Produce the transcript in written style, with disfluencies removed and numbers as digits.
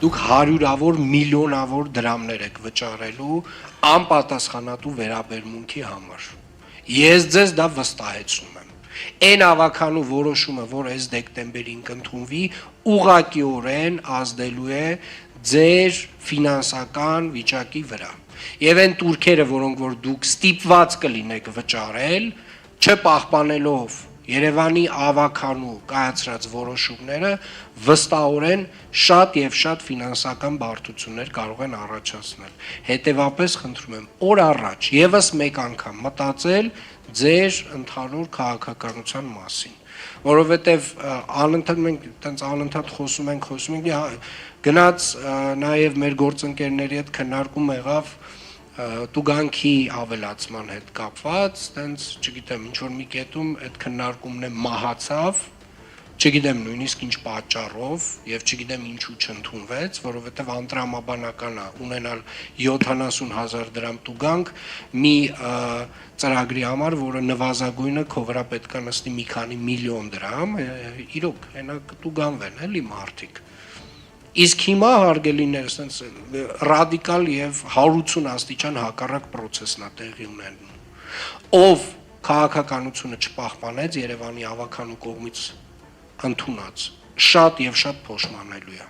Դուք հարյուրավոր, միլիոնավոր դրամներ եք վճարելու անպատասխանատու վերաբերմունքի համար։ Ես ձեզ դա վստահեցնում եմ։ Այն ավականու որոշումը, որ այս դեկտեմբերին կընդունվի, ուղղակիորեն ազդելու է ձեր ֆինանսական վիճակի վրա։ Եվ այն տուրքերը, որոնք որ դուք ստիպված կլինեք վճարել, չպահպանելով Երևանի ավականու կայացրած որոշումները վստահորեն շատ եւ շատ ֆինանսական բարդություններ կարող են առաջացնել։ Հետևաբար խնդրում եմ օր առաջ եւս մեկ անգամ մտածել ձեր ընդհանուր քաղաքականության մասին, որովհետեւ անընդհատ մենք տենց անընդհատ խոսում ենք, գնաց նաեւ մեր գործընկերների հետ քննարկում եղավ տուգանքի ավելացման հետ կապված, տենց, չգիտեմ, ինչ որ մի կետում այդ քննարկումն է մահացավ, չգիտեմ նույնիսկ ինչ պատճառով եւ չգիտեմ ինչու չընդունվեց, որովհետեւ անտրամաբանական է ունենալ 70,000 դրամ տուգանք մի ծրագրի համար, որը նվազագույնը քո վրա պետք է նստի մի քանի միլիոն դրամ, իրոք, հենա կտուգանվեն էլի մարդիկ։ Իսկ հիմա հարգելիներս sense ռադիկալ եւ 180 աստիճան հակառակ process-ն է տեղի ունենում։ Ով քաղաքականությունը չպահպանեց Երևանի ավականու կողմից ընդունած, շատ եւ շատ փոշմանելու է։